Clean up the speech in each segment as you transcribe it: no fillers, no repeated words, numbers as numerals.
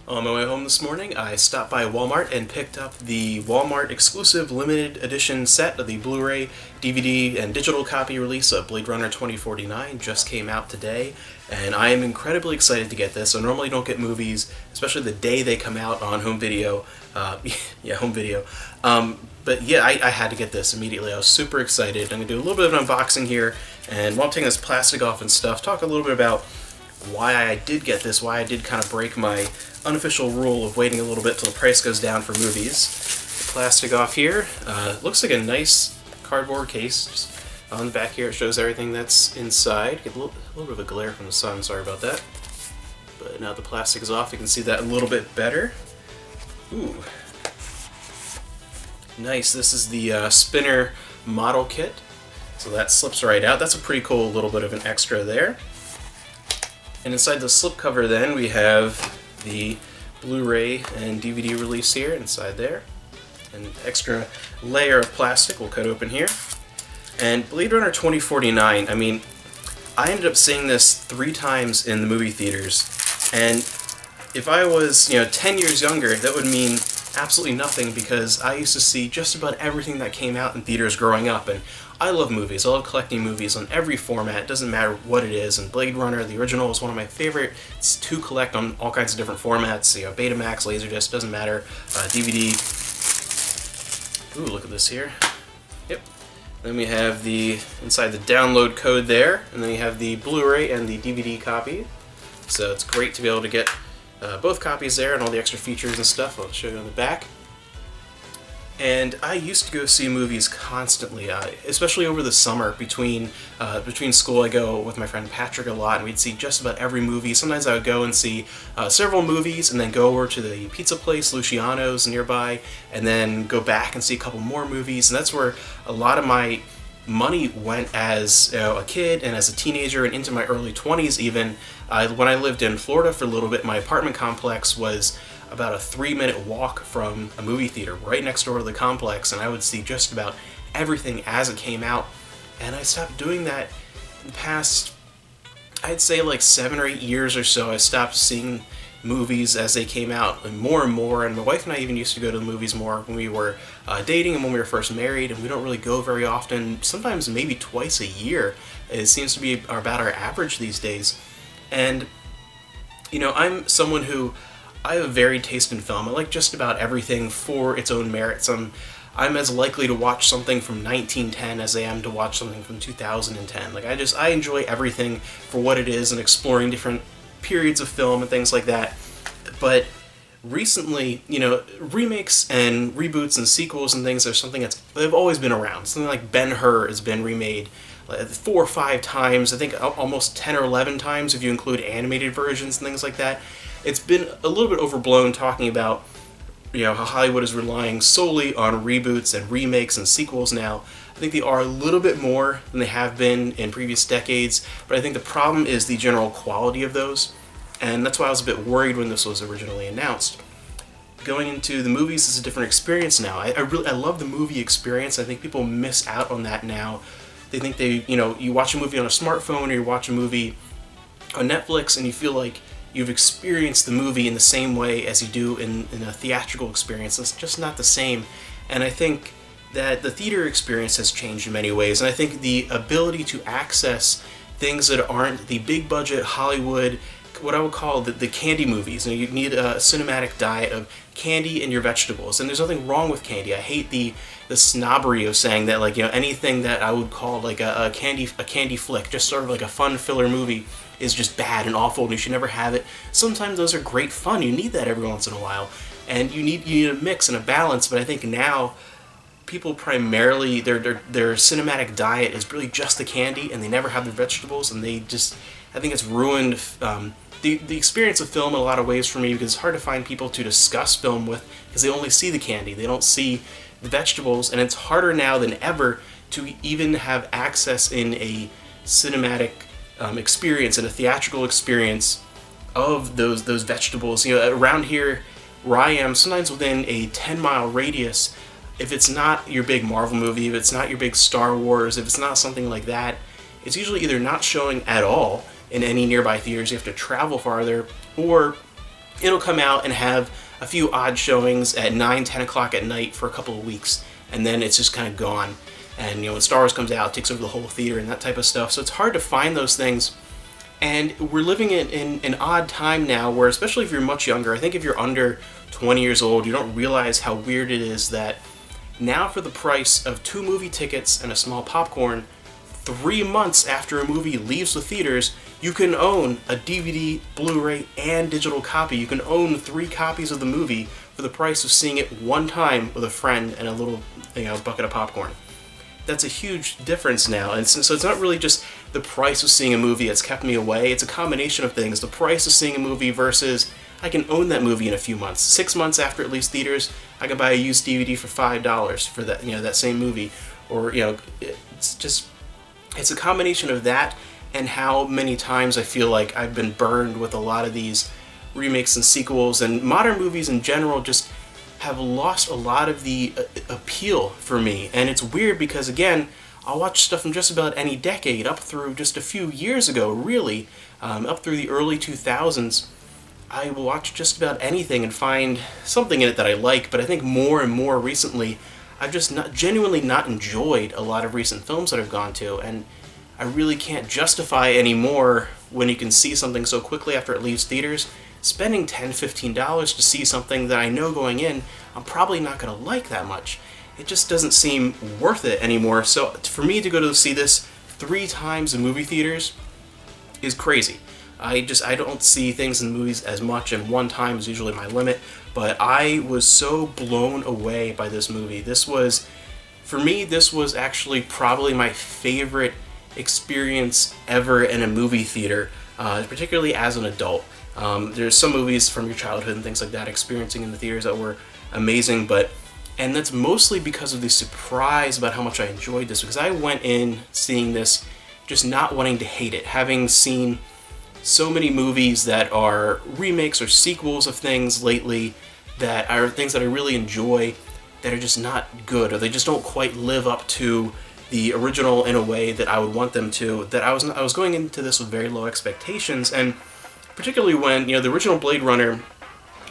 On my way home this morning, I stopped by Walmart and picked up the Walmart exclusive limited edition set of the Blu-ray, DVD, and digital copy release of Blade Runner 2049. Just came out today, and I am incredibly excited to get this. I normally don't get movies, especially the day they come out on home video. Home video. But yeah, I had to get this immediately. I was super excited. I'm going to do a little bit of an unboxing here, and while I'm taking this plastic off and stuff, talk a little bit about why I did get this, why I did kind of break my unofficial rule of waiting a little bit till the price goes down for movies. Plastic off here. Looks like a nice cardboard case. Just on the back here it shows everything that's inside. Get a little bit of a glare from the sun, sorry about that. But now the plastic is off, you can see that a little bit better. Ooh. Nice, this is the spinner model kit. So that slips right out. That's a pretty cool little bit of an extra there. And inside the slipcover then we have the Blu-ray and DVD release here inside there. An extra layer of plastic we'll cut open here. And Blade Runner 2049, I mean, I ended up seeing this 3 times in the movie theaters. And if I was, 10 years younger, that would mean absolutely nothing because I used to see just about everything that came out in theaters growing up. And I love movies. I love collecting movies on every format. It doesn't matter what it is. And Blade Runner, the original, is one of my favorites to collect on all kinds of different formats. Betamax, Laserdisc, doesn't matter. DVD. Ooh, look at this here. Yep. Then we have the inside the download code there, and then we have the Blu-ray and the DVD copy. So it's great to be able to get both copies there and all the extra features and stuff. I'll show you on the back. And I used to go see movies constantly, especially over the summer between school. I go with my friend Patrick a lot, and we'd see just about every movie. Sometimes I would go and see several movies, and then go over to the pizza place, Luciano's, nearby, and then go back and see a couple more movies. And that's where a lot of my money went as a kid and as a teenager and into my early 20s even. When I lived in Florida for a little bit, my apartment complex was about a 3-minute walk from a movie theater right next door to the complex, and I would see just about everything as it came out. And I stopped doing that in the past, I'd say like 7 or 8 years or so. I stopped seeing movies as they came out and more, and my wife and I even used to go to the movies more when we were dating and when we were first married, and we don't really go very often, sometimes maybe twice a year. It seems to be about our average these days. And I'm someone who, I have a varied taste in film. I like just about everything for its own merits. I'm as likely to watch something from 1910 as I am to watch something from 2010. I enjoy everything for what it is and exploring different periods of film and things like that. But recently, remakes and reboots and sequels and things are something they've always been around. Something like Ben-Hur has been remade 4 or 5 times, I think almost 10 or 11 times if you include animated versions and things like that. It's been a little bit overblown talking about how Hollywood is relying solely on reboots and remakes and sequels now. I think they are a little bit more than they have been in previous decades, but I think the problem is the general quality of those, and that's why I was a bit worried when this was originally announced. Going into the movies is a different experience now. I love the movie experience. I think people miss out on that now. They think you watch a movie on a smartphone or you watch a movie on Netflix and you feel like you've experienced the movie in the same way as you do in a theatrical experience. It's just not the same. And I think that the theater experience has changed in many ways. And I think the ability to access things that aren't the big budget Hollywood, what I would call the candy movies. You need a cinematic diet of candy and your vegetables. And there's nothing wrong with candy. I hate the snobbery of saying that anything that I would call like a candy flick, just sort of like a fun filler movie, is just bad and awful and you should never have it. Sometimes those are great fun. You need that every once in a while. And you need a mix and a balance, but I think now people primarily, their cinematic diet is really just the candy and they never have their vegetables, and I think it's ruined the experience of film in a lot of ways for me, because it's hard to find people to discuss film with because they only see the candy, they don't see the vegetables, and it's harder now than ever to even have access in a cinematic experience and a theatrical experience of those vegetables. Around here where I am, sometimes within a 10-mile radius, if it's not your big Marvel movie, if it's not your big Star Wars, if it's not something like that, it's usually either not showing at all in any nearby theaters, you have to travel farther, or it'll come out and have a few odd showings at 9, 10 o'clock at night for a couple of weeks, and then it's just kind of gone. And when Star Wars comes out, it takes over the whole theater and that type of stuff. So it's hard to find those things. And we're living in an odd time now where, especially if you're much younger, I think if you're under 20 years old, you don't realize how weird it is that now for the price of 2 movie tickets and a small popcorn, 3 months after a movie leaves the theaters, you can own a DVD, Blu-ray, and digital copy. You can own 3 copies of the movie for the price of seeing it one time with a friend and a little bucket of popcorn. That's a huge difference now, and so it's not really just the price of seeing a movie that's kept me away. It's a combination of things. The price of seeing a movie versus I can own that movie in a few months. 6 months after it leaves theaters, I can buy a used DVD for $5 for that that same movie. Or it's a combination of that and how many times I feel like I've been burned with a lot of these remakes and sequels, and modern movies in general just have lost a lot of the appeal for me. And it's weird because, again, I'll watch stuff from just about any decade up through just a few years ago, really, up through the early 2000s. I will watch just about anything and find something in it that I like, but I think more and more recently I've just genuinely not enjoyed a lot of recent films that I've gone to, and I really can't justify anymore when you can see something so quickly after it leaves theaters, spending $10, $15 to see something that I know going in I'm probably not going to like that much. It just doesn't seem worth it anymore. So for me to go to see this 3 times in movie theaters is crazy. I don't see things in movies as much, and 1 time is usually my limit, but I was so blown away by this movie. For me, this was actually probably my favorite experience ever in a movie theater, particularly as an adult. There's some movies from your childhood and things like that experiencing in the theaters that were amazing, and that's mostly because of the surprise about how much I enjoyed this, because I went in seeing this just not wanting to hate it, having seen so many movies that are remakes or sequels of things lately that are things that I really enjoy that are just not good, or they just don't quite live up to the original in a way that I would want them to. That I was going into this with very low expectations, and particularly when the original Blade Runner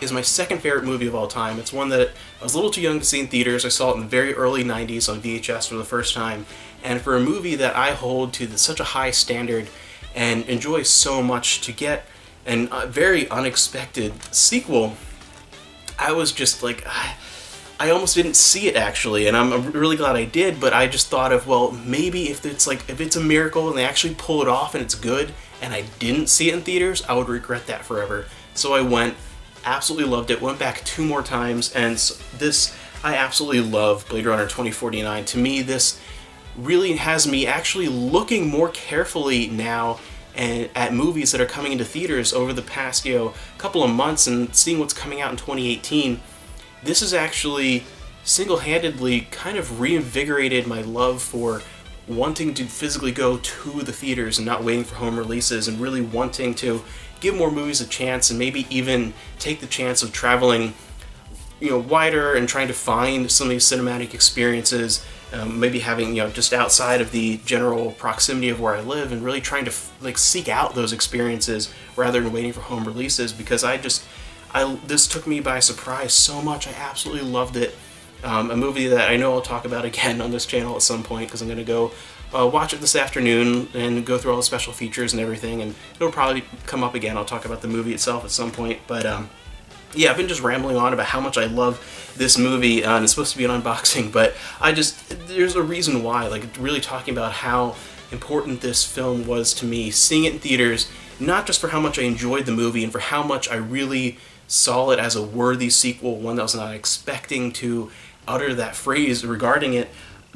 is my second favorite movie of all time. It's one that I was a little too young to see in theaters. I saw it in the very early 90s on VHS for the first time, and for a movie that I hold to such a high standard and enjoy so much, to get a very unexpected sequel, I was just like, I almost didn't see it actually, and I'm really glad I did, but I just thought of, well, maybe if it's a miracle and they actually pull it off and it's good, and I didn't see it in theaters, I would regret that forever. So I went, absolutely loved it, went back 2 more times, and I absolutely love Blade Runner 2049. To me, this really has me actually looking more carefully now and at movies that are coming into theaters over the past couple of months, and seeing what's coming out in 2018. This has actually single-handedly kind of reinvigorated my love for wanting to physically go to the theaters and not waiting for home releases, and really wanting to give more movies a chance, and maybe even take the chance of traveling wider and trying to find some of these cinematic experiences, maybe having just outside of the general proximity of where I live, and really trying to seek out those experiences rather than waiting for home releases, because this took me by surprise so much. I absolutely loved it. A movie that I know I'll talk about again on this channel at some point, because I'm going to go watch it this afternoon and go through all the special features and everything, and it'll probably come up again. I'll talk about the movie itself at some point, but yeah, I've been just rambling on about how much I love this movie, and it's supposed to be an unboxing, but there's a reason why, really talking about how important this film was to me, seeing it in theaters, not just for how much I enjoyed the movie and for how much I really saw it as a worthy sequel, one that I was not expecting to utter that phrase regarding it,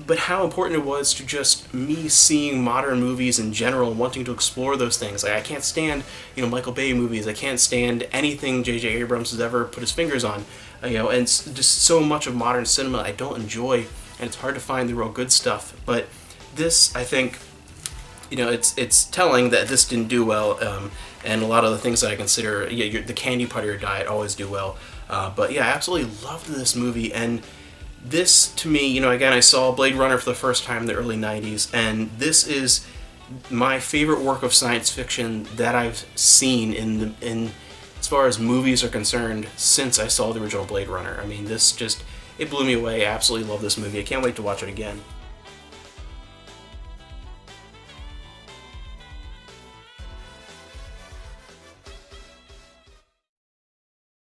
but how important it was to just me seeing modern movies in general and wanting to explore those things. I can't stand, Michael Bay movies. I can't stand anything J.J. Abrams has ever put his fingers on. And just so much of modern cinema I don't enjoy, and it's hard to find the real good stuff. But this, I think, it's telling that this didn't do well, and a lot of the things that I consider the candy part of your diet always do well. But yeah, I absolutely loved this movie, and this, to me, again, I saw Blade Runner for the first time in the early 90s, and this is my favorite work of science fiction that I've seen as far as movies are concerned since I saw the original Blade Runner. I mean, this just, it blew me away. I absolutely love this movie. I can't wait to watch it again.